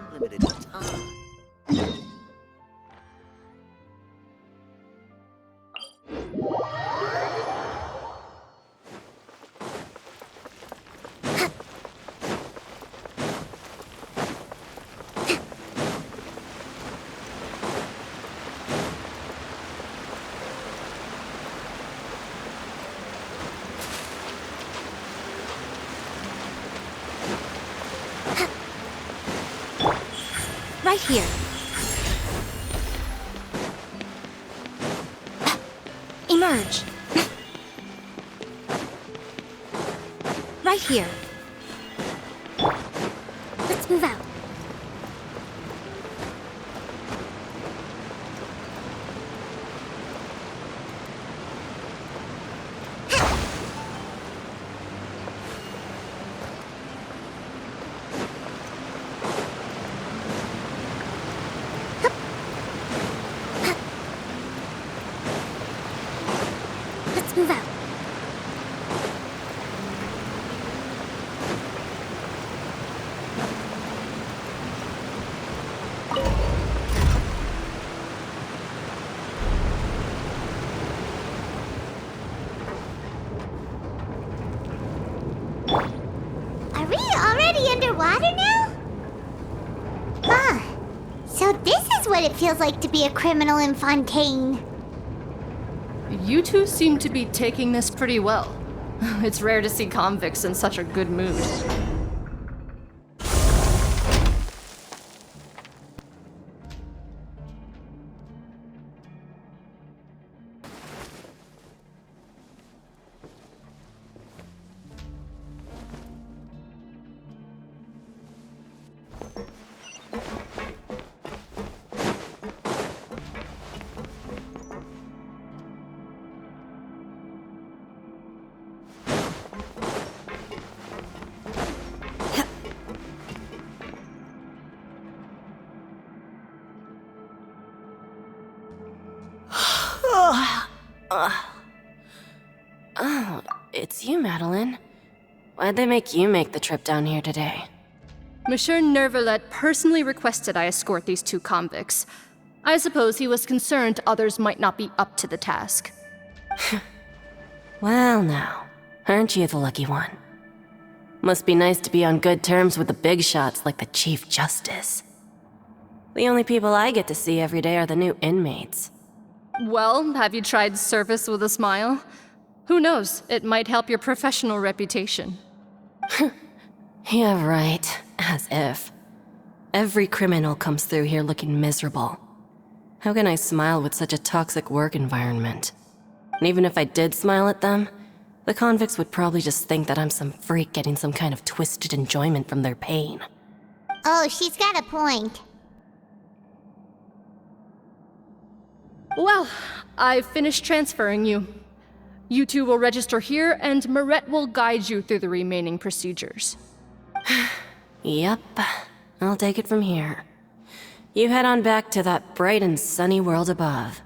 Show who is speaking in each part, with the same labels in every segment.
Speaker 1: unlimited time.
Speaker 2: Right here. Emerge. Right here. Let's move out. Let's move out.
Speaker 3: Are we already underwater now? Huh. So this is what it feels like to be a criminal in Fontaine.
Speaker 4: You two seem to be taking this pretty well. It's rare to see convicts in such a good mood.
Speaker 5: Oh, it's you, Madeline. Why'd they make you make the trip down here today?
Speaker 4: Monsieur Nervalet personally requested I escort these two convicts. I suppose he was concerned others might not be up to the task.
Speaker 5: Well now, aren't you the lucky one? Must be nice to be on good terms with the big shots like the Chief Justice. The only people I get to see every day are the new inmates.
Speaker 4: Well, have you tried service with a smile? Who knows, it might help your professional reputation.
Speaker 5: Yeah, right. As if. Every criminal comes through here looking miserable. How can I smile with such a toxic work environment? And even if I did smile at them, the convicts would probably just think that I'm some freak getting some kind of twisted enjoyment from their pain.
Speaker 3: Oh, she's got a point.
Speaker 4: Well, I've finished transferring you. You two will register here, and Marette will guide you through the remaining procedures.
Speaker 5: Yep, I'll take it from here. You head on back to that bright and sunny world above.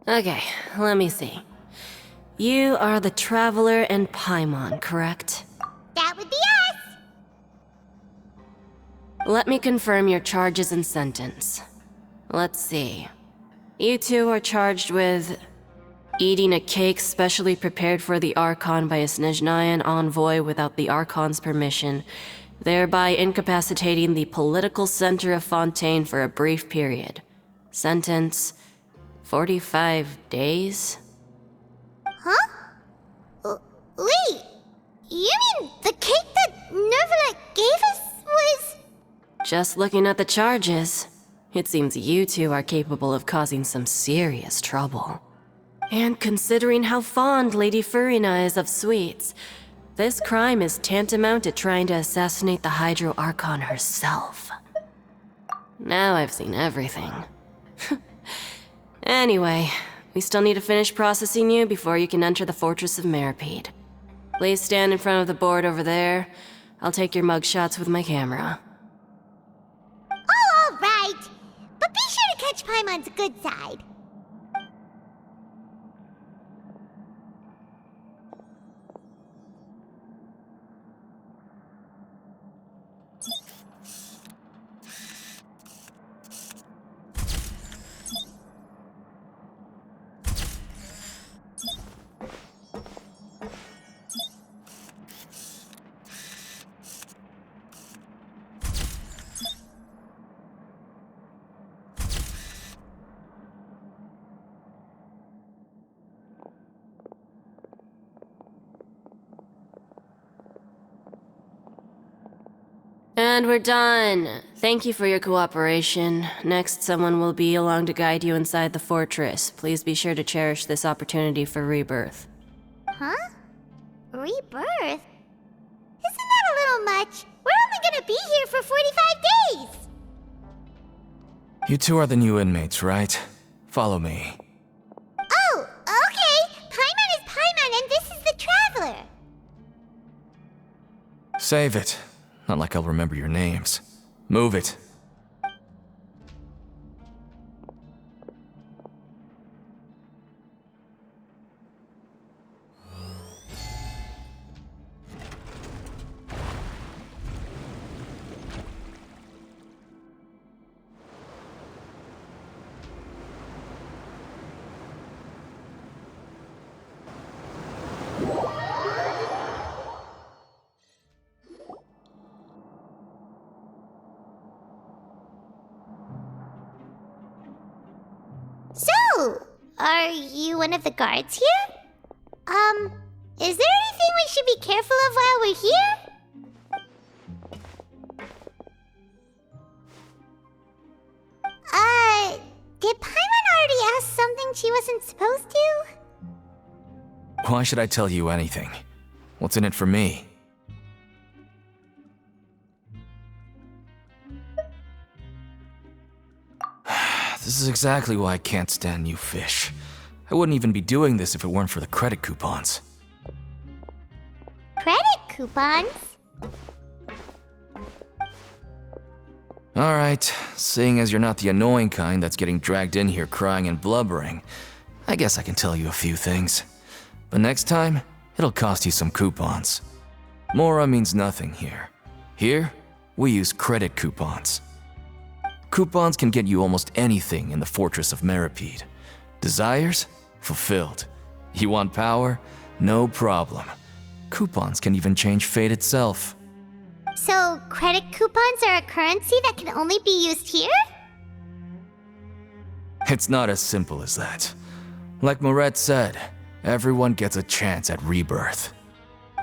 Speaker 5: Okay, let me see. You are the Traveler and Paimon, correct?
Speaker 3: That would be us!
Speaker 5: Let me confirm your charges and sentence. Let's see. You two are charged with eating a cake specially prepared for the Archon by a Snezhnayan envoy without the Archon's permission, thereby incapacitating the political center of Fontaine for a brief period. Sentence: 45 days?
Speaker 3: Huh? Wait, you mean the cake that Nervalet gave us was...
Speaker 5: Just looking at the charges, it seems you two are capable of causing some serious trouble. And considering how fond Lady Furina is of sweets, this crime is tantamount to trying to assassinate the Hydro Archon herself. Now I've seen everything. Anyway, we still need to finish processing you before you can enter the Fortress of Meripede. Please stand in front of the board over there. I'll take your mugshots with my camera.
Speaker 3: Oh, all right. But be sure to catch Paimon's good side.
Speaker 5: And we're done. Thank you for your cooperation. Next, someone will be along to guide you inside the fortress. Please be sure to cherish this opportunity for rebirth.
Speaker 3: Huh? Rebirth? Isn't that a little much? We're only gonna be here for 45 days!
Speaker 1: You two are the new inmates, right? Follow me.
Speaker 3: Oh, okay! Paimon is Paimon and this is the Traveler!
Speaker 1: Save it. Not like I'll remember your names. Move it.
Speaker 3: So, are you one of the guards here? Is there anything we should be careful of while we're here? Did Paimon already ask something she wasn't supposed to?
Speaker 1: Why should I tell you anything? What's in it for me? This is exactly why I can't stand you fish. I wouldn't even be doing this if it weren't for the credit coupons.
Speaker 3: Credit coupons?
Speaker 1: Alright, seeing as you're not the annoying kind that's getting dragged in here crying and blubbering, I guess I can tell you a few things. But next time, it'll cost you some coupons. Mora means nothing here. Here, we use credit coupons. Coupons can get you almost anything in the Fortress of Meripede. Desires? Fulfilled. You want power? No problem. Coupons can even change fate itself.
Speaker 3: So, credit coupons are a currency that can only be used here?
Speaker 1: It's not as simple as that. Like Moret said, everyone gets a chance at rebirth.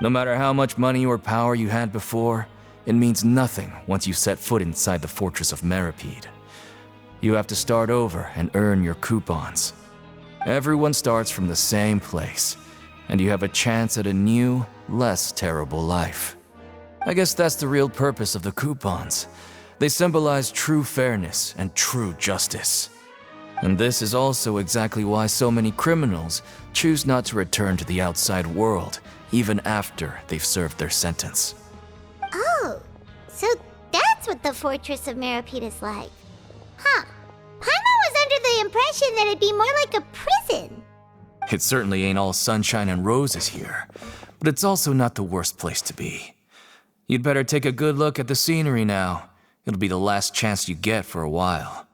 Speaker 1: No matter how much money or power you had before, it means nothing once you set foot inside the Fortress of Meripede. You have to start over and earn your coupons. Everyone starts from the same place, and you have a chance at a new, less terrible life. I guess that's the real purpose of the coupons. They symbolize true fairness and true justice. And this is also exactly why so many criminals choose not to return to the outside world, even after they've served their sentence.
Speaker 3: Oh, so that's what the Fortress of Meripede is like. Huh. Paimon was under the impression that it'd be more like a prison.
Speaker 1: It certainly ain't all sunshine and roses here, but it's also not the worst place to be. You'd better take a good look at the scenery now. It'll be the last chance you get for a while.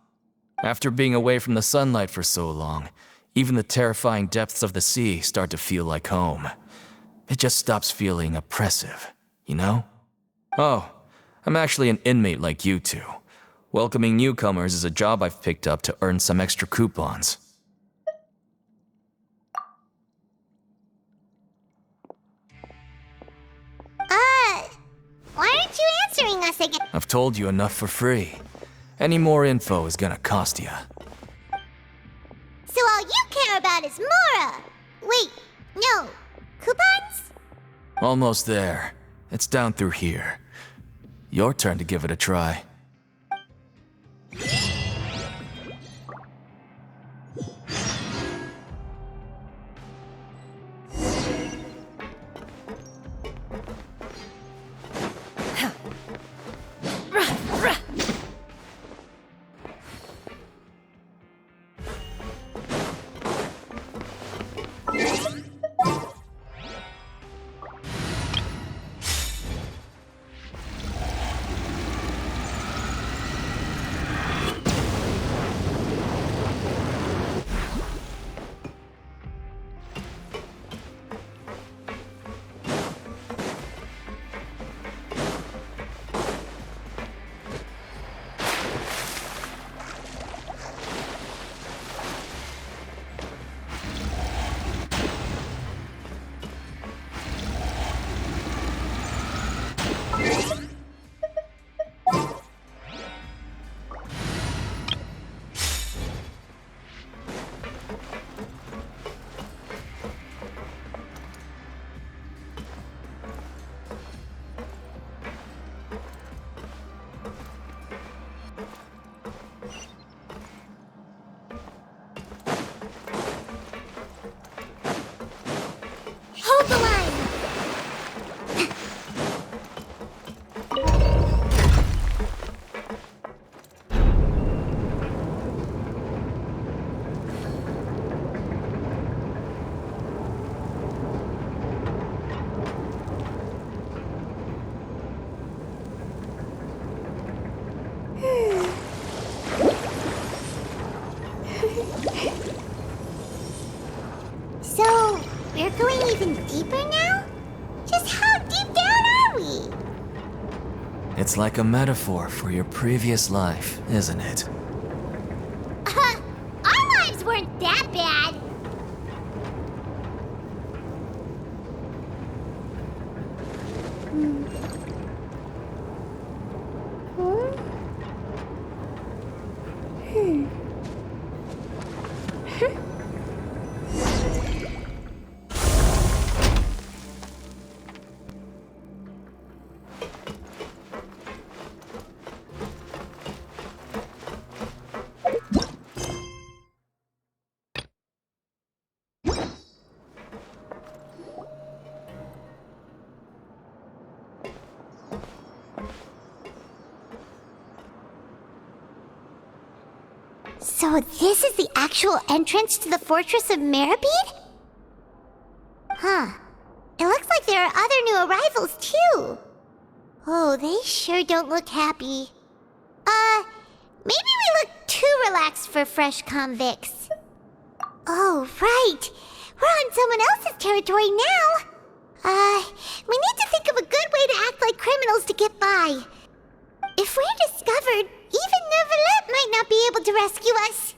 Speaker 1: After being away from the sunlight for so long, even the terrifying depths of the sea start to feel like home. It just stops feeling oppressive, you know? Oh, I'm actually an inmate like you two. Welcoming newcomers is a job I've picked up to earn some extra coupons.
Speaker 3: Why aren't you answering us again?
Speaker 1: I've told you enough for free. Any more info is gonna cost you.
Speaker 3: So all you care about is Mora! Wait, no. Coupons?
Speaker 1: Almost there. It's down through here. Your turn to give it a try.
Speaker 3: we're going even deeper now? Just how deep down are we?
Speaker 1: It's like a metaphor for your previous life, isn't it?
Speaker 3: Our lives weren't that bad. So this is the actual entrance to the Fortress of Meripede? Huh. It looks like there are other new arrivals, too. Oh, they sure don't look happy. Maybe we look too relaxed for fresh convicts. Oh, right. We're on someone else's territory now. We need to think of a good way to act like criminals to get by. If we're discovered, even Neuvillette might not be able to rescue us.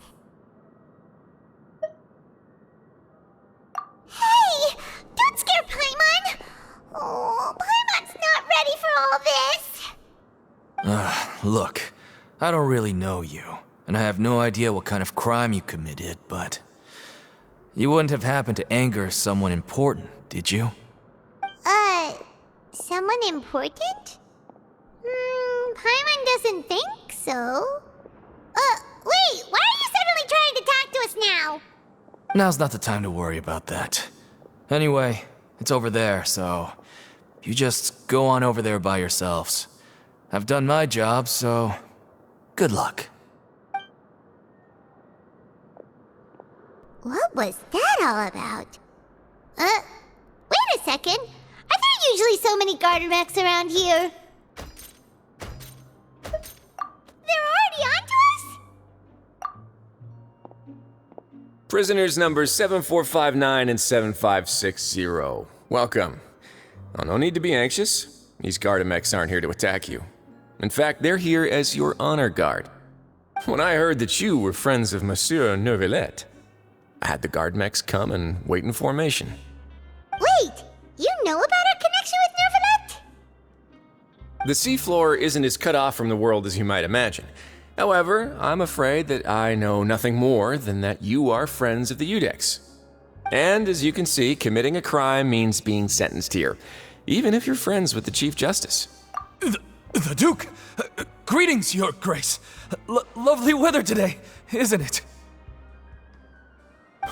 Speaker 3: Hey! Don't scare Paimon! Oh, Paimon's not ready for all this!
Speaker 1: Look, I don't really know you, and I have no idea what kind of crime you committed, but... You wouldn't have happened to anger someone important, did you?
Speaker 3: Someone important? Paimon doesn't think so. Wait, why are you suddenly trying to talk to us now?
Speaker 1: Now's not the time to worry about that. Anyway, it's over there, so... You just go on over there by yourselves. I've done my job, so... Good luck.
Speaker 3: What was that all about? Wait a second. Are there usually so many garden mechs around here? They're already onto us?
Speaker 6: Prisoners numbers 7459 and 7560. Welcome. Oh, no need to be anxious. These Gardamex aren't here to attack you. In fact, they're here as your honor guard. When I heard that you were friends of Monsieur Neuvillette, I had the Gardamex come and wait in formation.
Speaker 3: Wait, you know about our connection with Neuvillette?
Speaker 6: The seafloor isn't as cut off from the world as you might imagine. However, I'm afraid that I know nothing more than that you are friends of the Udex. And as you can see, committing a crime means being sentenced here, even if you're friends with the Chief Justice.
Speaker 1: The Duke! Greetings, Your Grace! Lovely weather today, isn't it?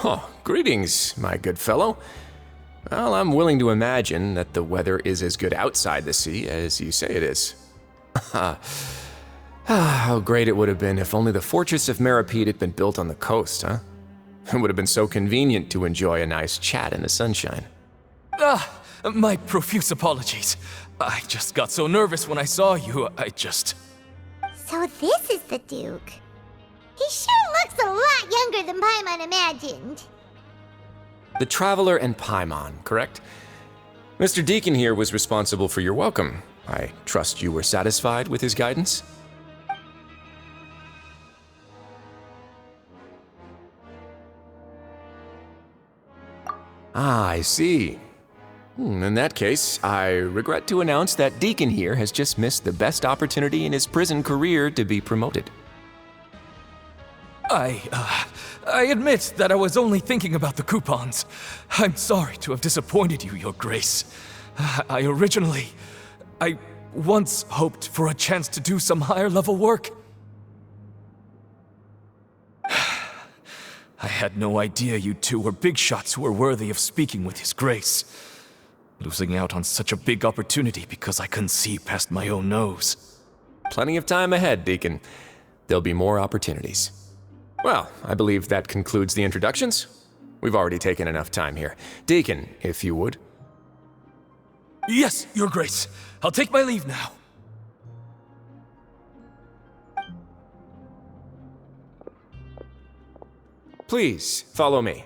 Speaker 6: Oh, greetings, my good fellow. Well, I'm willing to imagine that the weather is as good outside the sea as you say it is. How great it would have been if only the Fortress of Meripede had been built on the coast, huh? It would have been so convenient to enjoy a nice chat in the sunshine.
Speaker 1: My profuse apologies. I just got so nervous when I saw you,
Speaker 3: So this is the Duke. He sure looks a lot younger than Paimon imagined.
Speaker 6: The Traveler and Paimon, correct? Mr. Deacon here was responsible for your welcome. I trust you were satisfied with his guidance? Ah, I see. In that case, I regret to announce that Deacon here has just missed the best opportunity in his prison career to be promoted.
Speaker 1: I admit that I was only thinking about the coupons. I'm sorry to have disappointed you, Your Grace. I once hoped for a chance to do some higher-level work. I had no idea you two were big shots who were worthy of speaking with His Grace. Losing out on such a big opportunity because I couldn't see past my own nose.
Speaker 6: Plenty of time ahead, Deacon. There'll be more opportunities. Well, I believe that concludes the introductions. We've already taken enough time here. Deacon, if you would.
Speaker 1: Yes, Your Grace. I'll take my leave now.
Speaker 6: Please, follow me.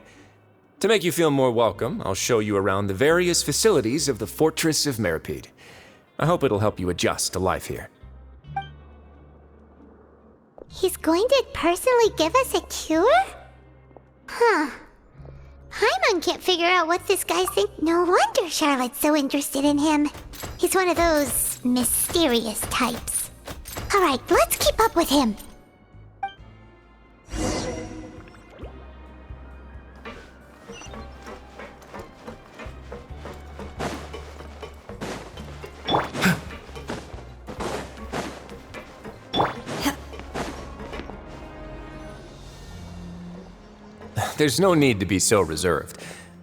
Speaker 6: To make you feel more welcome, I'll show you around the various facilities of the Fortress of Meripede. I hope it'll help you adjust to life here.
Speaker 3: He's going to personally give us a cure? Huh. Paimon can't figure out what this guy's think. No wonder Charlotte's so interested in him. He's one of those mysterious types. Alright, let's keep up with him.
Speaker 6: There's no need to be so reserved.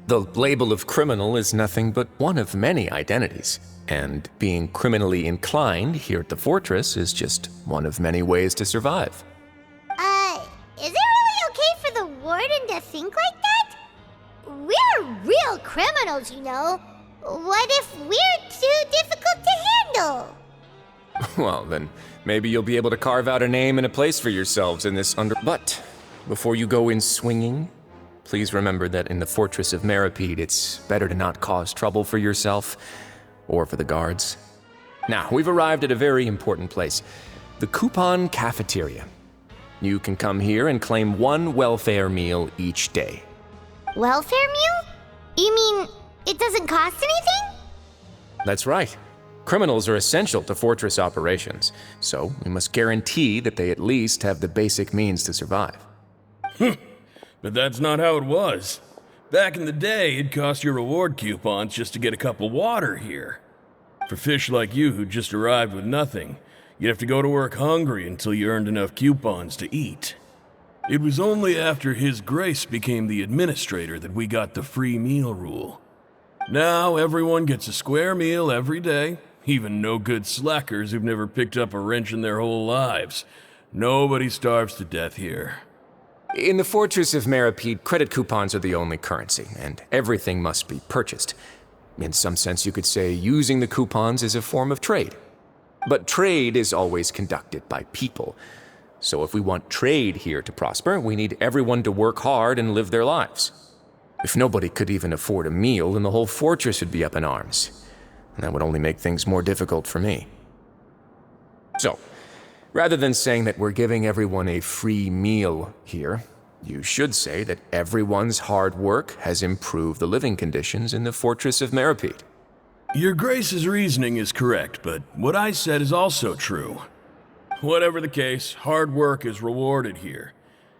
Speaker 6: The label of criminal is nothing but one of many identities, and being criminally inclined here at the Fortress is just one of many ways to survive.
Speaker 3: Is it really okay for the warden to think like that? We're real criminals, you know. What if we're too difficult to handle?
Speaker 6: Well, then maybe you'll be able to carve out a name and a place for yourselves in this But before you go in swinging, please remember that in the Fortress of Meripede, it's better to not cause trouble for yourself or for the guards. Now, we've arrived at a very important place, the Coupon Cafeteria. You can come here and claim one welfare meal each day.
Speaker 3: Welfare meal? You mean it doesn't cost anything?
Speaker 6: That's right. Criminals are essential to Fortress operations, so we must guarantee that they at least have the basic means to survive.
Speaker 7: But that's not how it was. Back in the day, it cost your reward coupons just to get a cup of water here. For fish like you who just arrived with nothing, you'd have to go to work hungry until you earned enough coupons to eat. It was only after His Grace became the administrator that we got the free meal rule. Now everyone gets a square meal every day, even no-good slackers who've never picked up a wrench in their whole lives. Nobody starves to death here.
Speaker 6: In the Fortress of Meripede, credit coupons are the only currency, and everything must be purchased. In some sense, you could say using the coupons is a form of trade. But trade is always conducted by people. So if we want trade here to prosper, we need everyone to work hard and live their lives. If nobody could even afford a meal, then the whole fortress would be up in arms. And that would only make things more difficult for me. So, rather than saying that we're giving everyone a free meal here, you should say that everyone's hard work has improved the living conditions in the Fortress of Meripede.
Speaker 7: Your Grace's reasoning is correct, but what I said is also true. Whatever the case, hard work is rewarded here.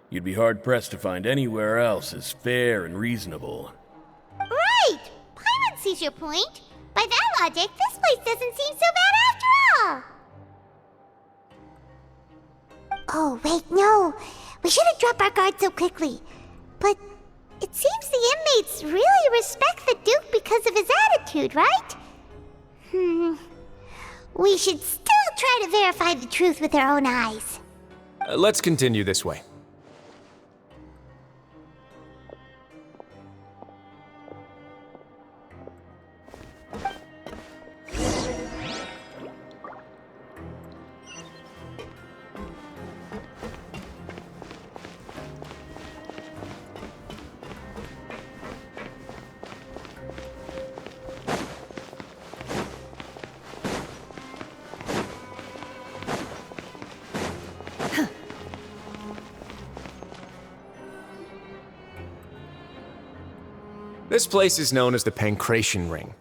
Speaker 7: You'd be hard-pressed to find anywhere else as fair and reasonable.
Speaker 3: Right! Paimon sees your point. By that logic, this place doesn't seem so bad after all. Oh, wait, no. We shouldn't drop our guard so quickly. But it seems the inmates really respect the Duke because of his attitude, right? We should still try to verify the truth with our own eyes.
Speaker 6: Let's continue this way. This place is known as the Pancration Ring.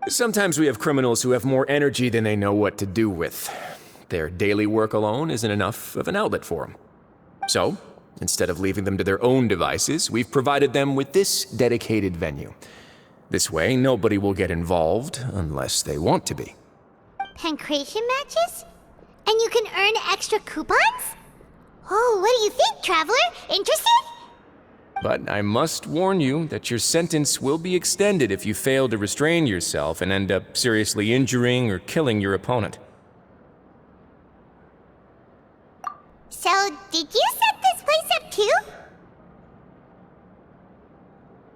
Speaker 6: Sometimes we have criminals who have more energy than they know what to do with. Their daily work alone isn't enough of an outlet for them. So, instead of leaving them to their own devices, we've provided them with this dedicated venue. This way, nobody will get involved unless they want to be.
Speaker 3: Pancration matches? And you can earn extra coupons? Oh, what do you think, traveler? Interested?
Speaker 6: But I must warn you that your sentence will be extended if you fail to restrain yourself and end up seriously injuring or killing your opponent.
Speaker 3: So, did you set this place up too?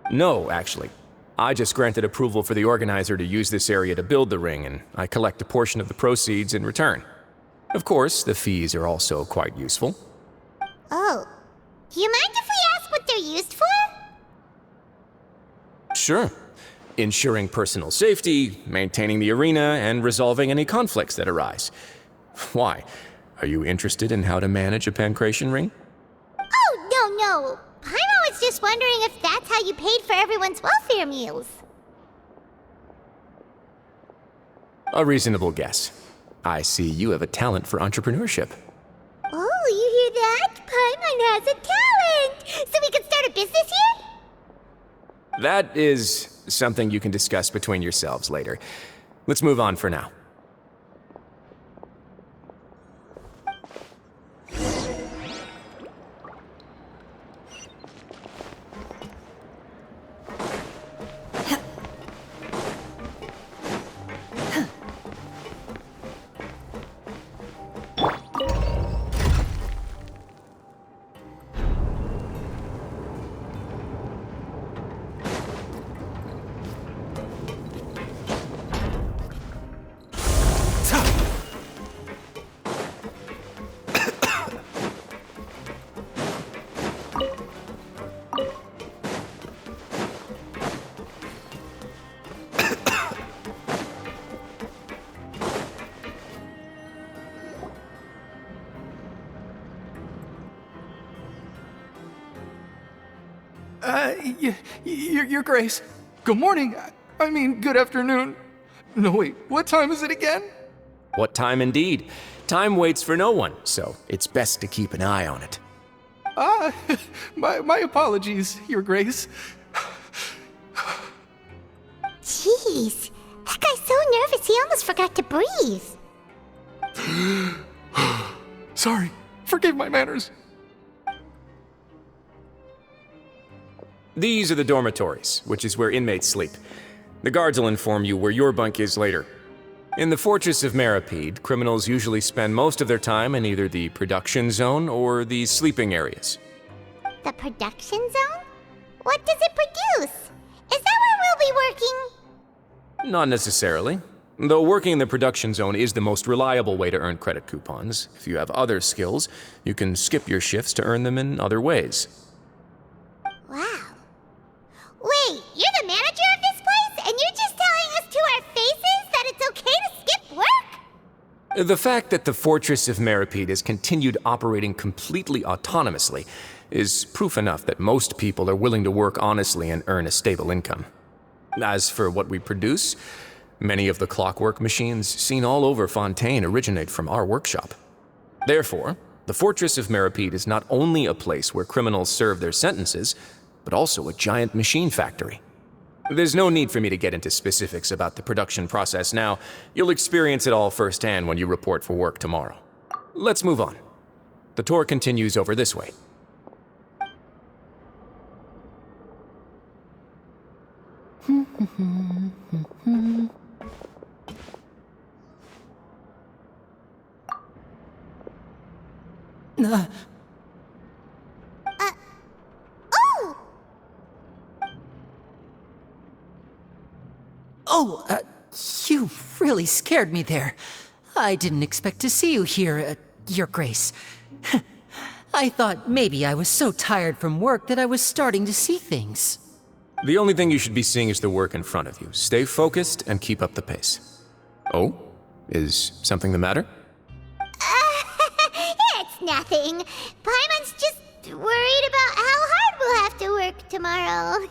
Speaker 6: No, actually. I just granted approval for the organizer to use this area to build the ring, and I collect a portion of the proceeds in return. Of course, the fees are also quite useful.
Speaker 3: Oh. Do you mind if we ask they're used for?
Speaker 6: Sure. Ensuring personal safety, maintaining the arena, and resolving any conflicts that arise. Why? Are you interested in how to manage a pancration ring?
Speaker 3: Oh, no. Paimon was just wondering if that's how you paid for everyone's welfare meals.
Speaker 6: A reasonable guess. I see you have a talent for entrepreneurship.
Speaker 3: Oh, you hear that? Paimon has a talent! So we can start a business here?
Speaker 6: That is something you can discuss between yourselves later. Let's move on for now.
Speaker 8: Your Grace. Good morning. I mean, good afternoon. No, wait, what time is it again?
Speaker 6: What time indeed? Time waits for no one, so it's best to keep an eye on it.
Speaker 8: My apologies, Your Grace.
Speaker 3: Jeez, that guy's so nervous he almost forgot to breathe.
Speaker 8: Sorry, forgive my manners.
Speaker 6: These are the dormitories, which is where inmates sleep. The guards will inform you where your bunk is later. In the Fortress of Meripede, criminals usually spend most of their time in either the production zone or the sleeping areas.
Speaker 3: The production zone? What does it produce? Is that where we'll be working?
Speaker 6: Not necessarily. Though working in the production zone is the most reliable way to earn credit coupons, if you have other skills, you can skip your shifts to earn them in other ways.
Speaker 3: Wow. Wait, you're the manager of this place, and you're just telling us to our faces that it's okay to skip work?
Speaker 6: The fact that the Fortress of Meripede has continued operating completely autonomously is proof enough that most people are willing to work honestly and earn a stable income. As for what we produce, many of the clockwork machines seen all over Fontaine originate from our workshop. Therefore, the Fortress of Meripede is not only a place where criminals serve their sentences, but also a giant machine factory. There's no need for me to get into specifics about the production process now. You'll experience it all firsthand when you report for work tomorrow. Let's move on. The tour continues over this way.
Speaker 9: You really scared me there. I didn't expect to see you here, Your Grace. I thought maybe I was so tired from work that I was starting to see things.
Speaker 6: The only thing you should be seeing is the work in front of you. Stay focused and keep up the pace. Oh? Is something the matter?
Speaker 3: It's nothing. Paimon's just worried about how hard we'll have to work tomorrow.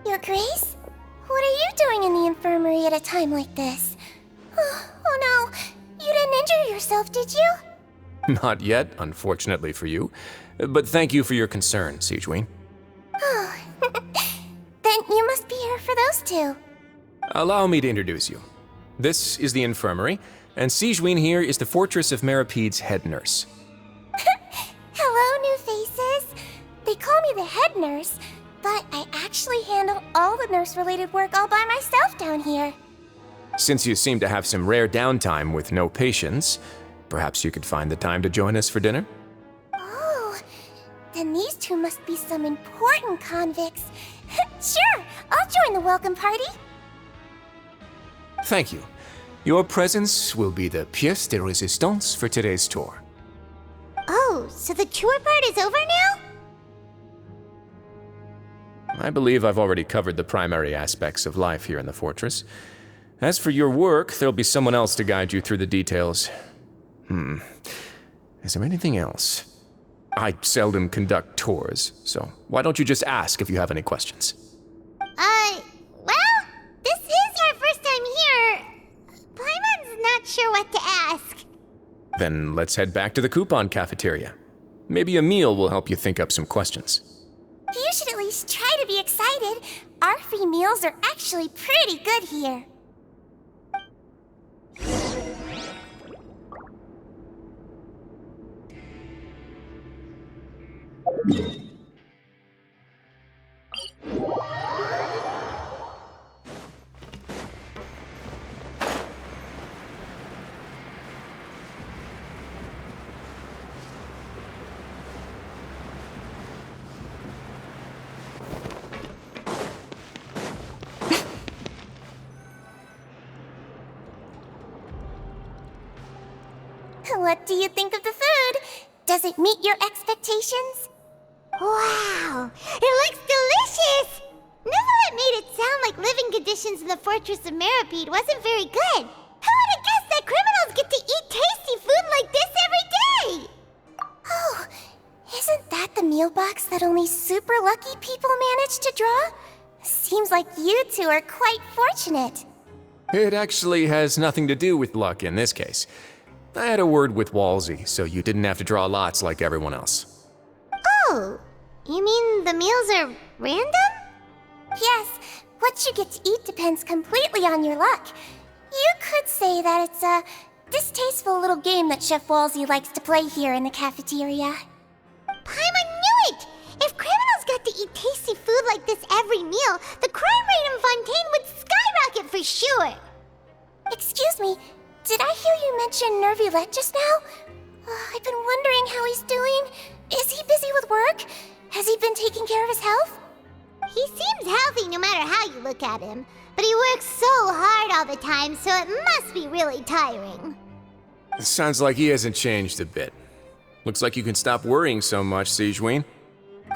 Speaker 3: Your Grace? What are you doing in the infirmary at a time like this? Oh no, you didn't injure yourself, did you?
Speaker 6: Not yet, unfortunately for you. But thank you for your concern, Siegeween.
Speaker 3: Then you must be here for those two.
Speaker 6: Allow me to introduce you. This is the infirmary, and Siegeween here is the Fortress of Meripede's head nurse.
Speaker 3: nurse, but I actually handle all the nurse-related work all by myself down here.
Speaker 6: Since you seem to have some rare downtime with no patients, perhaps you could find the time to join us for dinner?
Speaker 3: Oh, then these two must be some important convicts. Sure, I'll join the welcome party.
Speaker 6: Thank you. Your presence will be the pièce de résistance for today's tour.
Speaker 3: Oh, so the tour part is over now?
Speaker 6: I believe I've already covered the primary aspects of life here in the fortress. As for your work, there'll be someone else to guide you through the details. Is there anything else? I seldom conduct tours, so why don't you just ask if you have any questions?
Speaker 3: Well, this is our first time here. Paimon's not sure what to ask.
Speaker 6: Then let's head back to the coupon cafeteria. Maybe a meal will help you think up some questions.
Speaker 3: You should at least try to be excited. Our free meals are actually pretty good here. What do you think of the food? Does it meet your expectations? Wow, it looks delicious! Neverlet made it sound like living conditions in the Fortress of Meripede wasn't very good. Who would have guessed that criminals get to eat tasty food like this every day? Oh, isn't that the meal box that only super lucky people manage to draw? Seems like you two are quite fortunate.
Speaker 6: It actually has nothing to do with luck in this case. I had a word with Walsey, so you didn't have to draw lots like everyone else.
Speaker 3: Oh, you mean the meals are random? Yes, what you get to eat depends completely on your luck. You could say that it's a distasteful little game that Chef Walsey likes to play here in the cafeteria. Paimon knew it! If criminals got to eat tasty food like this every meal, the crime rate in Fontaine would skyrocket for sure! Excuse me, did I hear you mention Nervulette just now? I've been wondering how he's doing. Is he busy with work? Has he been taking care of his health? He seems healthy no matter how you look at him, but he works so hard all the time, so it must be really tiring.
Speaker 6: Sounds like he hasn't changed a bit. Looks like you can stop worrying so much, Sigewinne.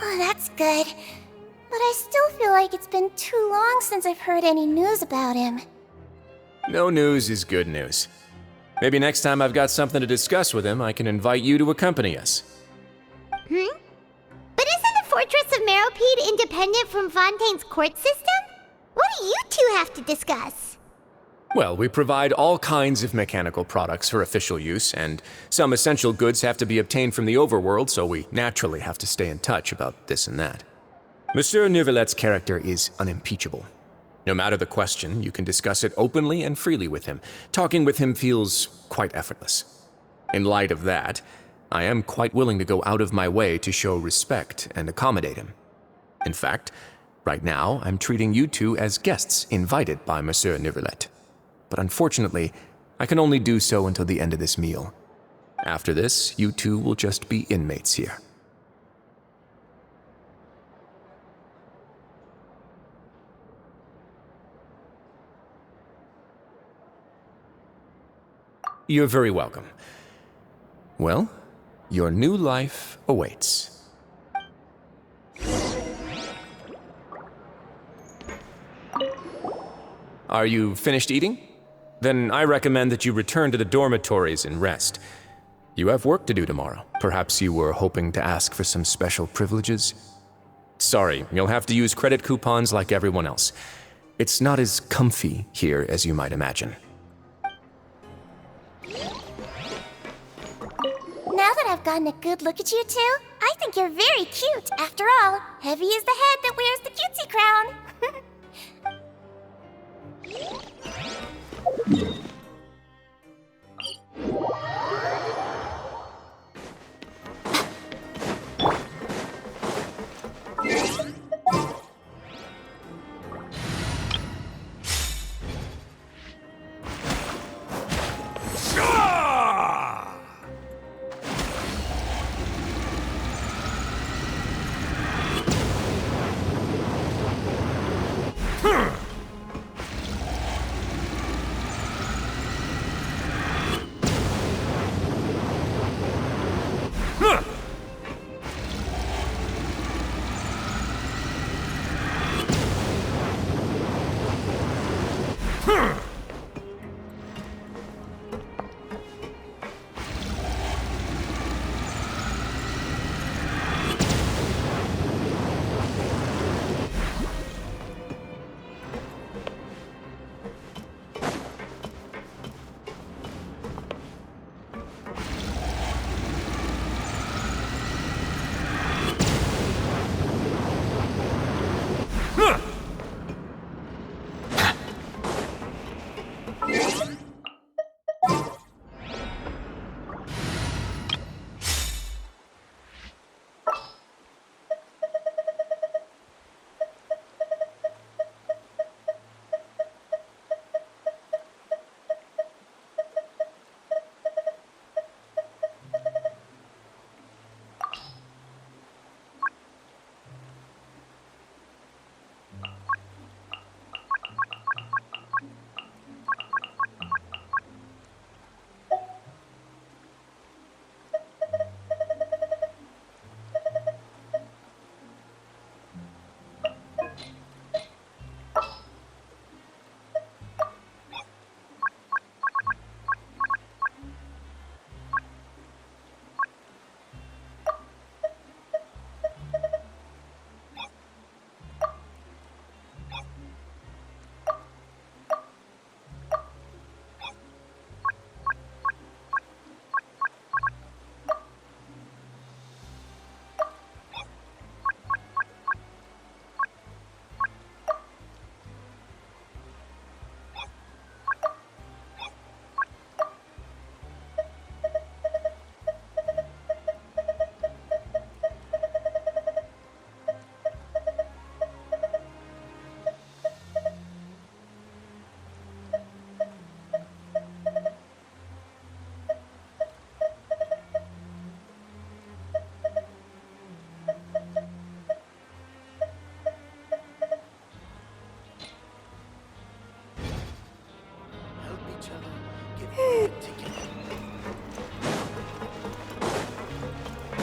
Speaker 3: Oh, that's good. But I still feel like it's been too long since I've heard any news about him.
Speaker 6: No news is good news. Maybe next time I've got something to discuss with him, I can invite you to accompany us.
Speaker 3: But isn't the Fortress of Meripede independent from Fontaine's court system? What do you two have to discuss?
Speaker 6: Well, we provide all kinds of mechanical products for official use, and some essential goods have to be obtained from the overworld, so we naturally have to stay in touch about this and that. Monsieur Nervulette's character is unimpeachable. No matter the question, you can discuss it openly and freely with him. Talking with him feels quite effortless. In light of that, I am quite willing to go out of my way to show respect and accommodate him. In fact, right now, I'm treating you two as guests invited by Monsieur Nervulette. But unfortunately, I can only do so until the end of this meal. After this, you two will just be inmates here. You're very welcome. Well, your new life awaits. Are you finished eating? Then I recommend that you return to the dormitories and rest. You have work to do tomorrow. Perhaps you were hoping to ask for some special privileges? Sorry, you'll have to use credit coupons like everyone else. It's not as comfy here as you might imagine.
Speaker 3: Now that I've gotten a good look at you two, I think you're very cute. After all, heavy is the head that wears the cutesy crown.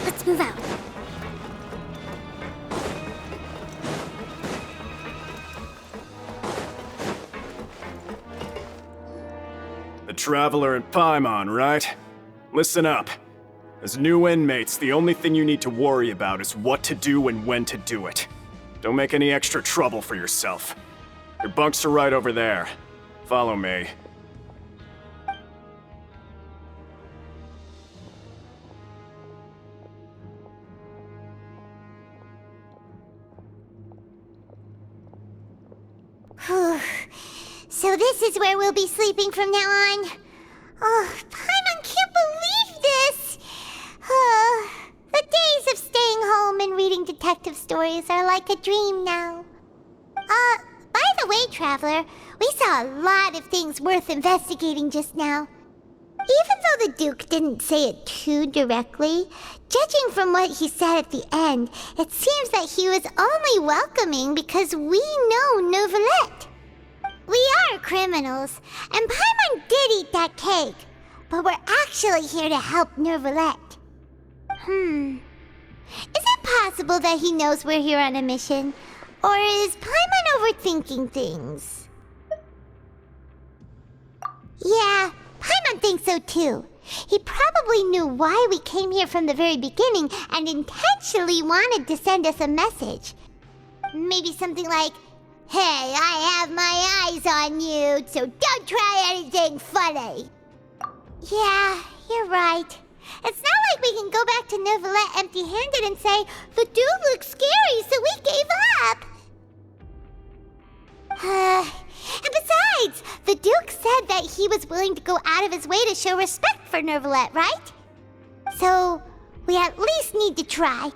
Speaker 2: Let's move out.
Speaker 10: The Traveler and Paimon, right? Listen up. As new inmates, the only thing you need to worry about is what to do and when to do it. Don't make any extra trouble for yourself. Your bunks are right over there. Follow me.
Speaker 3: So this is where we'll be sleeping from now on. Oh, Paimon can't believe this! The days of staying home and reading detective stories are like a dream now. By the way, Traveler, we saw a lot of things worth investigating just now. Even though the Duke didn't say it too directly, judging from what he said at the end, it seems that he was only welcoming because we know Neuvillette. We are criminals, and Paimon did eat that cake, but we're actually here to help Neuvillette. Is it possible that he knows we're here on a mission? Or is Paimon overthinking things? Yeah, Paimon thinks so too. He probably knew why we came here from the very beginning and intentionally wanted to send us a message. Maybe something like, "Hey, I have my eyes on you, so don't try anything funny." Yeah, you're right. It's not like we can go back to Neuvillette empty-handed and say, "The dude looks scary, so we gave up." And besides, the Duke said that he was willing to go out of his way to show respect for Neuvillette, right? So, we at least need to try.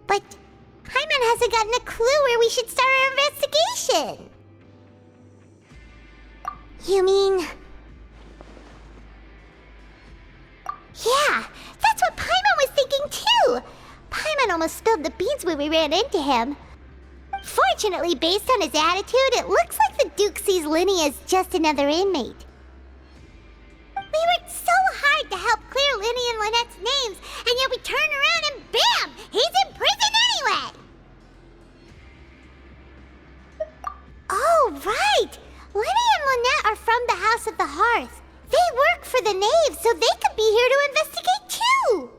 Speaker 3: But Paimon hasn't gotten a clue where we should start our investigation. You mean... Yeah, that's what Paimon was thinking too! Paimon almost spilled the beans when we ran into him. Fortunately, based on his attitude, it looks like the Duke sees Linny as just another inmate. We worked so hard to help clear Linny and Lynette's names, and yet we turn around and bam! He's in prison anyway! Oh, right! Linny and Lynette are from the House of the Hearth. They work for the Knave, so they could be here to investigate too!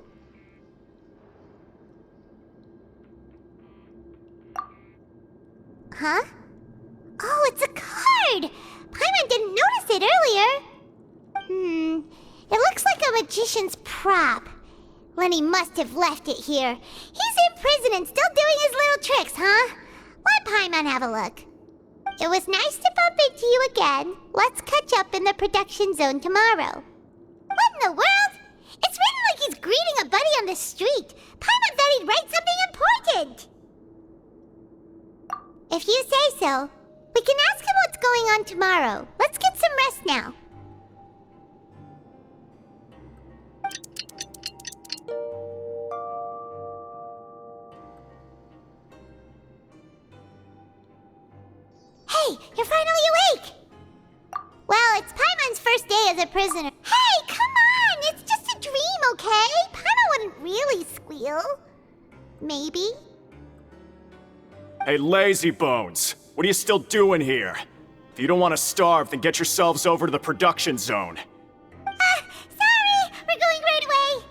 Speaker 3: Huh? Oh, it's a card! Paimon didn't notice it earlier. It looks like a magician's prop. Lenny must have left it here. He's in prison and still doing his little tricks, huh? Let Paimon have a look. It was nice to bump into you again. Let's catch up in the production zone tomorrow. What in the world? It's written like he's greeting a buddy on the street. Paimon thought he'd write something important. If you say so, we can ask him what's going on tomorrow. Let's get some rest now. Hey, you're finally awake! Well, it's Paimon's first day as a prisoner. Hey, come on! It's just a dream, okay? Paimon wouldn't really squeal. Maybe.
Speaker 10: Hey, lazy bones! What are you still doing here? If you don't want to starve, then get yourselves over to the production zone.
Speaker 3: Sorry! We're going right away!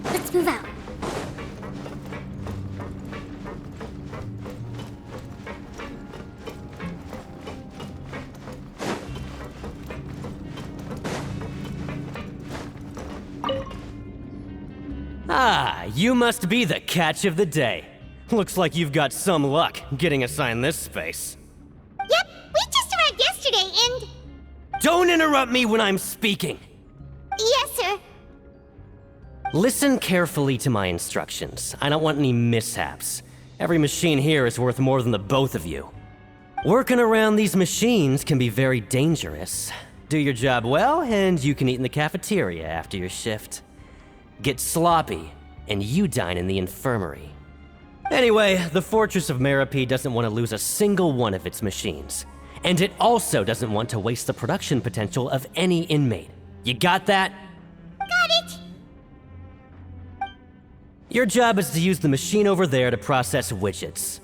Speaker 3: Let's move out.
Speaker 11: Ah, you must be the catch of the day. Looks like you've got some luck getting assigned this space.
Speaker 3: Yep, we just arrived yesterday and...
Speaker 11: Don't interrupt me when I'm speaking!
Speaker 3: Yes, sir.
Speaker 11: Listen carefully to my instructions. I don't want any mishaps. Every machine here is worth more than the both of you. Working around these machines can be very dangerous. Do your job well, and you can eat in the cafeteria after your shift. Get sloppy, and you dine in the infirmary. Anyway, the Fortress of Meropide doesn't want to lose a single one of its machines. And it also doesn't want to waste the production potential of any inmate. You got that?
Speaker 3: Got it!
Speaker 11: Your job is to use the machine over there to process widgets.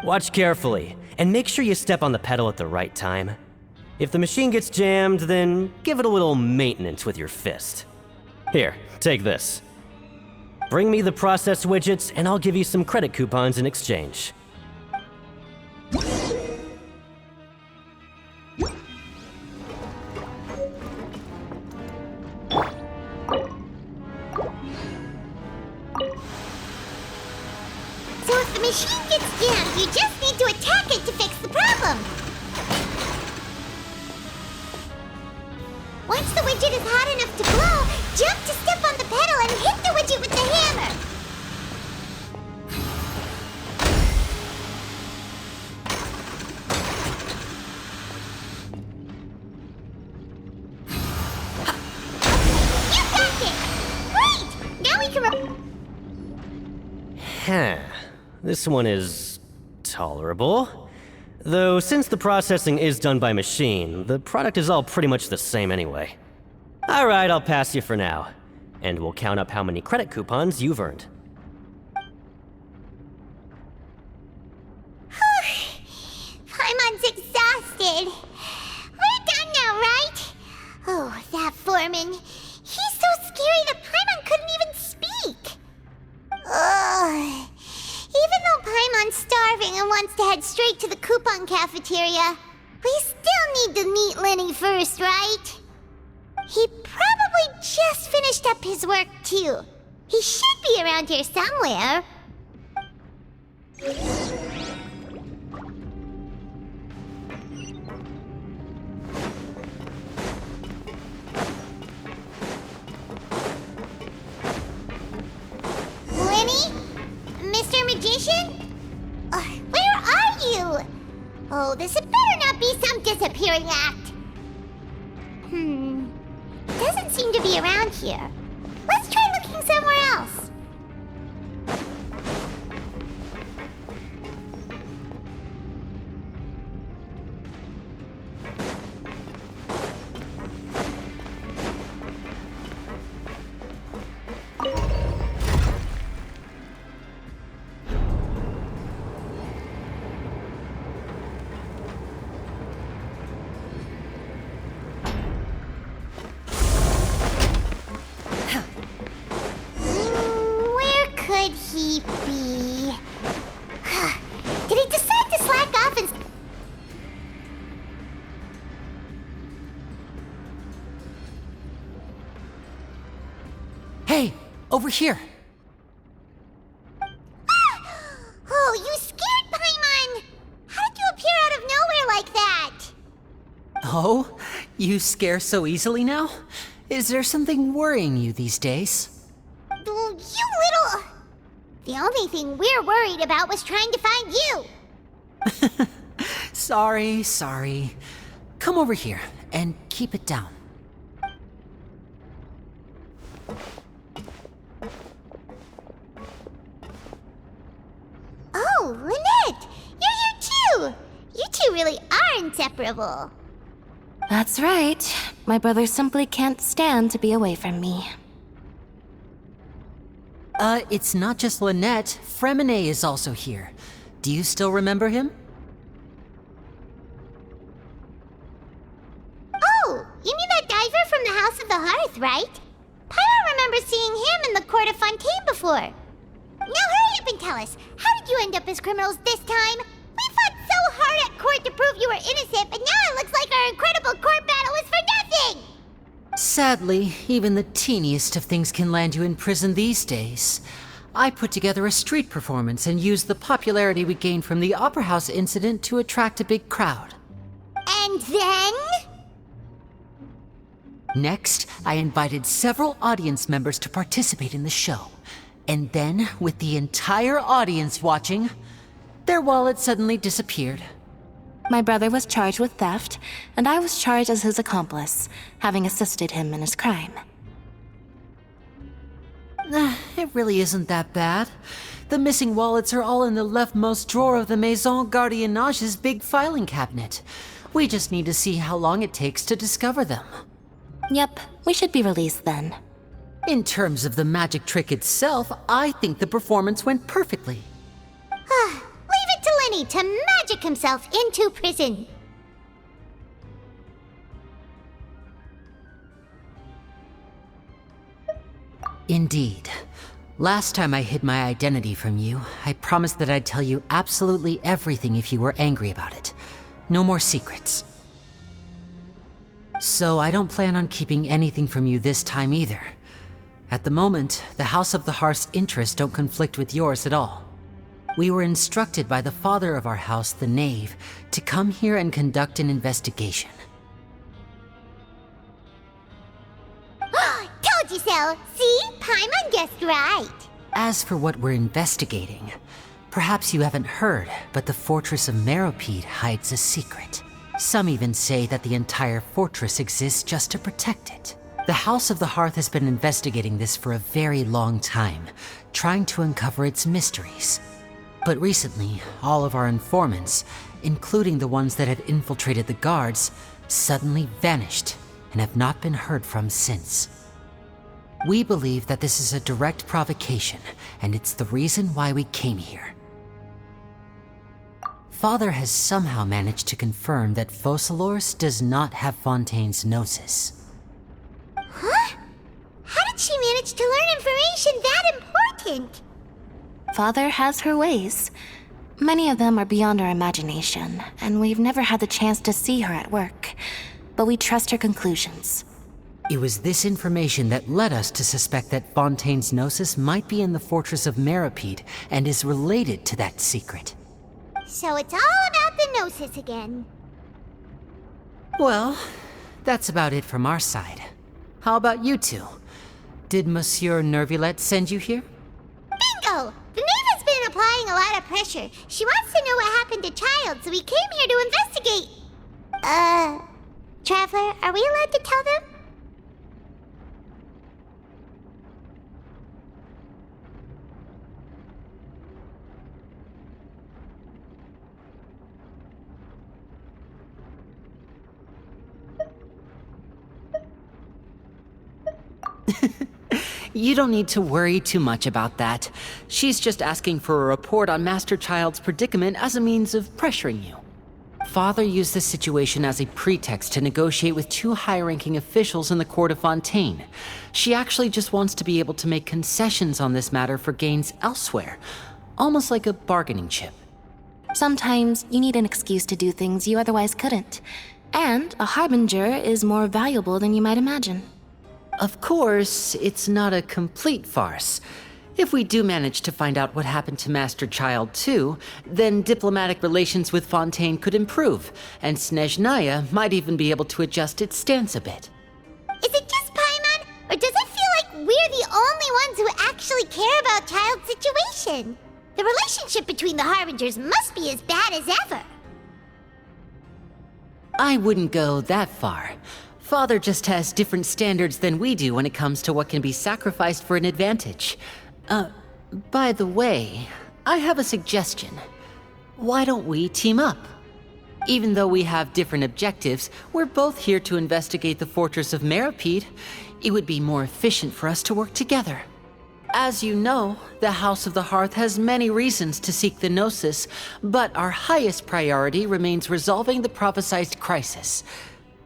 Speaker 11: Watch carefully, and make sure you step on the pedal at the right time. If the machine gets jammed, then give it a little maintenance with your fist. Here, take this. Bring me the process widgets, and I'll give you some credit coupons in exchange.
Speaker 3: So if the machine gets jammed, you just need to attack it to fix the problem. Once the widget is hot enough to blow, jump to step on the pedal and hit the widget with the hammer. You got this! Great! Now we can...
Speaker 11: Huh. This one is tolerable. Though, since the processing is done by machine, the product is all pretty much the same anyway. Alright, I'll pass you for now. And we'll count up how many credit coupons you've earned.
Speaker 3: Paimon's exhausted. We're done now, right? Oh, that foreman. He's so scary that Paimon couldn't even speak. Ugh. Even though Paimon's starving and wants to head straight to the coupon cafeteria, we still need to meet Lenny first, right? He probably just finished up his work, too. He should be around here somewhere. Lenny? Mr. Magician? Where are you? Oh, this had better not be some disappearing act. Doesn't seem to be around here. Let's try looking somewhere else. Where could he be? Did he decide to slack off and...
Speaker 9: Hey, over here.
Speaker 3: Oh, you scared Paimon! How did you appear out of nowhere like that?
Speaker 9: Oh, you scare so easily now? Is there something worrying you these days?
Speaker 3: You little... The only thing we're worried about was trying to find you.
Speaker 9: Sorry. Come over here and keep it down.
Speaker 3: Oh, Lynette! You're here too! You two really are inseparable.
Speaker 2: That's right. My brother simply can't stand to be away from me.
Speaker 9: It's not just Lynette. Fremine is also here. Do you still remember him?
Speaker 3: Oh, you mean that diver from the House of the Hearth, right? Paimon remembers seeing him in the court of Fontaine before. Now hurry up and tell us, how did you end up as criminals this time? We fought so hard at court to prove you were innocent, but now it looks like our incredible court battle was for nothing!
Speaker 9: Sadly, even the teeniest of things can land you in prison these days. I put together a street performance and used the popularity we gained from the Opera House incident to attract a big crowd.
Speaker 3: And then?
Speaker 9: Next, I invited several audience members to participate in the show. And then, with the entire audience watching, their wallet suddenly disappeared.
Speaker 2: My brother was charged with theft, and I was charged as his accomplice, having assisted him in his crime.
Speaker 9: It really isn't that bad. The missing wallets are all in the leftmost drawer of the Maison Gardiennage's big filing cabinet. We just need to see how long it takes to discover them.
Speaker 2: Yep, we should be released then.
Speaker 9: In terms of the magic trick itself, I think the performance went perfectly.
Speaker 3: Leave it to Lenny to magic himself into prison.
Speaker 9: Indeed. Last time I hid my identity from you, I promised that I'd tell you absolutely everything if you were angry about it. No more secrets. So I don't plan on keeping anything from you this time either. At the moment, the House of the Hearth's interests don't conflict with yours at all. We were instructed by the father of our house, the Knave, to come here and conduct an investigation.
Speaker 3: told you so. See? Paimon guessed right.
Speaker 9: As for what we're investigating, perhaps you haven't heard, but the fortress of Meropide hides a secret. Some even say that the entire fortress exists just to protect it. The House of the Hearth has been investigating this for a very long time, trying to uncover its mysteries. But recently, all of our informants, including the ones that had infiltrated the guards, suddenly vanished and have not been heard from since. We believe that this is a direct provocation, and it's the reason why we came here. Father has somehow managed to confirm that Focalors does not have Fontaine's gnosis.
Speaker 3: Huh? How did she manage to learn information that important?
Speaker 2: Father has her ways. Many of them are beyond our imagination, and we've never had the chance to see her at work. But we trust her conclusions.
Speaker 9: It was this information that led us to suspect that Fontaine's gnosis might be in the fortress of Meropide and is related to that secret.
Speaker 3: So it's all about the gnosis again.
Speaker 9: Well, that's about it from our side. How about you two? Did Monsieur Nervulette send you here?
Speaker 3: Bingo! The Knave has been applying a lot of pressure. She wants to know what happened to Child, so we came here to investigate. Traveler, are we allowed to tell them?
Speaker 9: You don't need to worry too much about that. She's just asking for a report on Master Child's predicament as a means of pressuring you. Father used this situation as a pretext to negotiate with two high-ranking officials in the court of Fontaine. She actually just wants to be able to make concessions on this matter for gains elsewhere, almost like a bargaining chip.
Speaker 2: Sometimes you need an excuse to do things you otherwise couldn't. And a harbinger is more valuable than you might imagine.
Speaker 9: Of course, it's not a complete farce. If we do manage to find out what happened to Master Child too, then diplomatic relations with Fontaine could improve, and Snezhnaya might even be able to adjust its stance a bit.
Speaker 3: Is it just Paimon, or does it feel like we're the only ones who actually care about Child's situation? The relationship between the Harbingers must be as bad as ever.
Speaker 9: I wouldn't go that far. Father just has different standards than we do when it comes to what can be sacrificed for an advantage. By the way, I have a suggestion. Why don't we team up? Even though we have different objectives, we're both here to investigate the fortress of Meropide. It would be more efficient for us to work together. As you know, the House of the Hearth has many reasons to seek the Gnosis, but our highest priority remains resolving the prophesized crisis.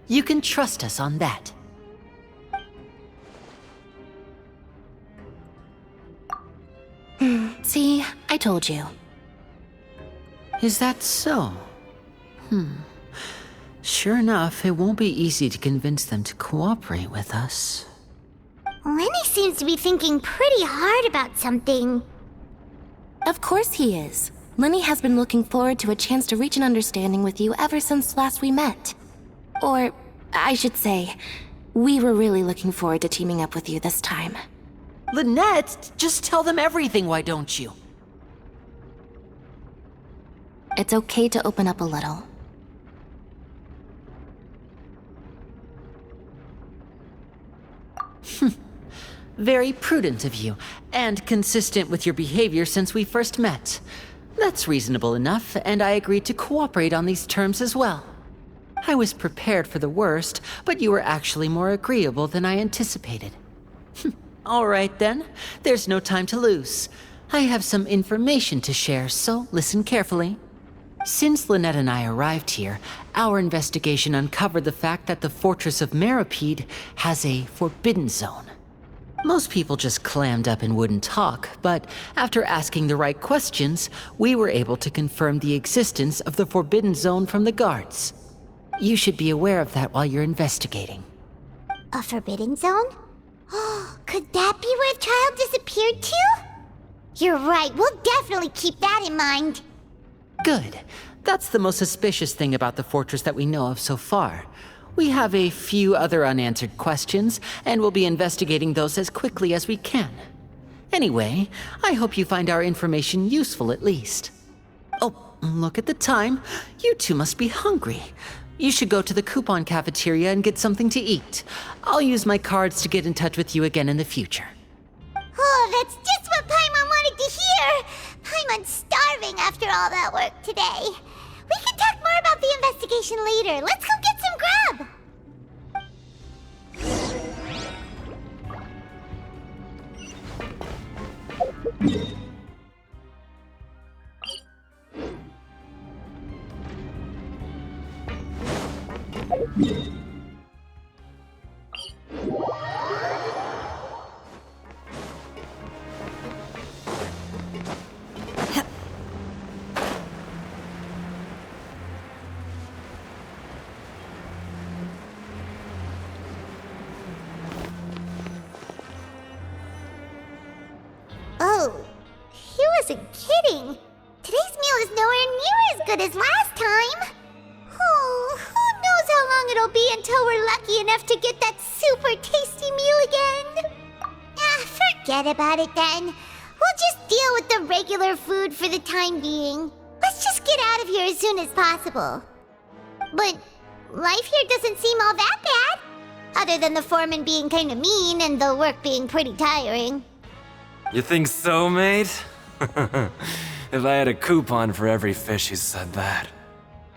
Speaker 9: You can trust us on that.
Speaker 2: See, I told you.
Speaker 9: Is that so? Sure enough, it won't be easy to convince them to cooperate with us.
Speaker 3: Lenny seems to be thinking pretty hard about something.
Speaker 2: Of course he is. Lenny has been looking forward to a chance to reach an understanding with you ever since last we met. Or, I should say, we were really looking forward to teaming up with you this time.
Speaker 9: Lynette, just tell them everything, why don't you?
Speaker 2: It's okay to open up a little.
Speaker 9: Very prudent of you, and consistent with your behavior since we first met. That's reasonable enough, and I agreed to cooperate on these terms as well. I was prepared for the worst, but you were actually more agreeable than I anticipated. All right then, there's no time to lose. I have some information to share, so listen carefully. Since Lynette and I arrived here, our investigation uncovered the fact that the fortress of Meropide has a forbidden zone. Most people just clammed up and wouldn't talk, but after asking the right questions, we were able to confirm the existence of the forbidden zone from the guards. You should be aware of that while you're investigating.
Speaker 3: A forbidden zone? Could that be where Child disappeared to? You're right, we'll definitely keep that in mind.
Speaker 9: Good. That's the most suspicious thing about the fortress that we know of so far. We have a few other unanswered questions, and we'll be investigating those as quickly as we can. Anyway, I hope you find our information useful at least. Oh, look at the time. You two must be hungry. You should go to the coupon cafeteria and get something to eat. I'll use my cards to get in touch with you again in the future.
Speaker 3: Oh, that's just what Paimon wanted to hear! Paimon's starving after all that work today. We can talk more about the investigation later. Let's go get some grub! Oh, he wasn't kidding. Today's meal is nowhere near as good as last time. Oh, who knows how long it'll be until we're lucky enough to get that super tasty meal again. Forget about it then. We'll just deal with the regular food for the time being. Let's just get out of here as soon as possible. But life here doesn't seem all that bad. Other than the foreman being kind of mean and the work being pretty tiring.
Speaker 12: You think so, mate? If I had a coupon for every fish who said that.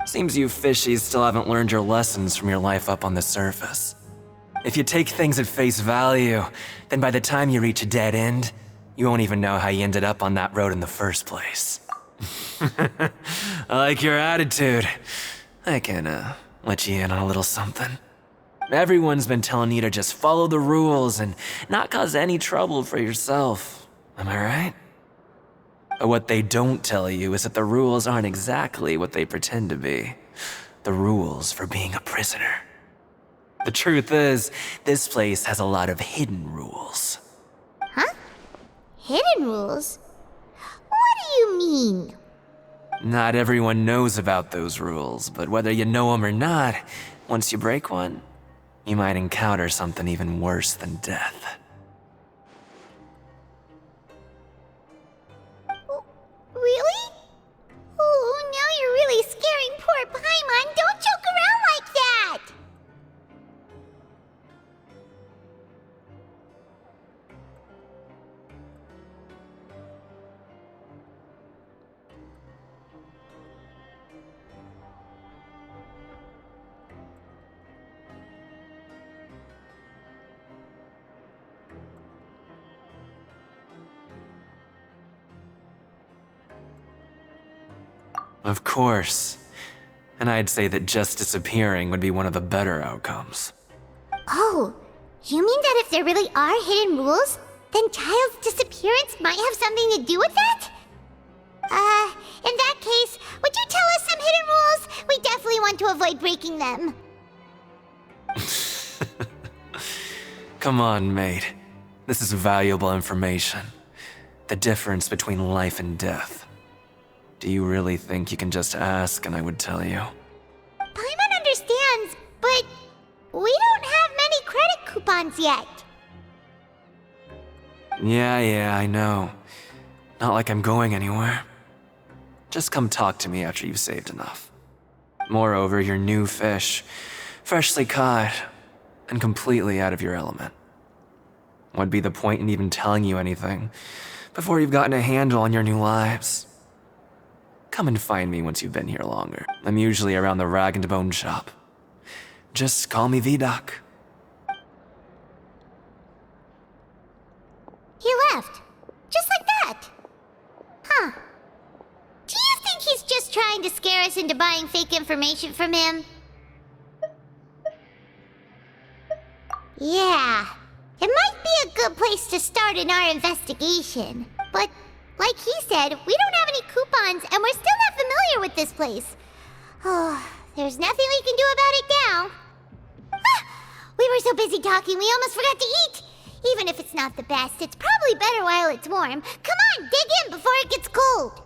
Speaker 12: Seems you fishies still haven't learned your lessons from your life up on the surface. If you take things at face value, then by the time you reach a dead end, you won't even know how you ended up on that road in the first place. I like your attitude. I can, let you in on a little something. Everyone's been telling you to just follow the rules and not cause any trouble for yourself. Am I right? But what they don't tell you is that the rules aren't exactly what they pretend to be. The rules for being a prisoner. The truth is, this place has a lot of hidden rules.
Speaker 3: Huh? Hidden rules? What do you mean?
Speaker 12: Not everyone knows about those rules, but whether you know them or not, once you break one, you might encounter something even worse than death.
Speaker 3: Really? Oh, now you're really scaring poor Paimon. Don't joke around like that!
Speaker 12: Of course. And I'd say that just disappearing would be one of the better outcomes.
Speaker 3: Oh, you mean that if there really are hidden rules, then Child's disappearance might have something to do with that? In that case, would you tell us some hidden rules? We definitely want to avoid breaking them.
Speaker 12: Come on, mate. This is valuable information. The difference between life and death. Do you really think you can just ask and I would tell you?
Speaker 3: Paimon understands, but we don't have many credit coupons yet.
Speaker 12: Yeah, I know. Not like I'm going anywhere. Just come talk to me after you've saved enough. Moreover, you're new fish, freshly caught, and completely out of your element. What'd be the point in even telling you anything before you've gotten a handle on your new lives? Come and find me once you've been here longer. I'm usually around the Rag and Bone shop. Just call me V-Doc.
Speaker 3: He left. Just like that. Huh. Do you think he's just trying to scare us into buying fake information from him? Yeah. It might be a good place to start in our investigation. But, like he said, we don't have any coupons and we're still not familiar with this place. Oh, there's nothing we can do about it now. Ah, we were so busy talking we almost forgot to eat. Even if it's not the best, it's probably better while it's warm. Come on, dig in before it gets cold.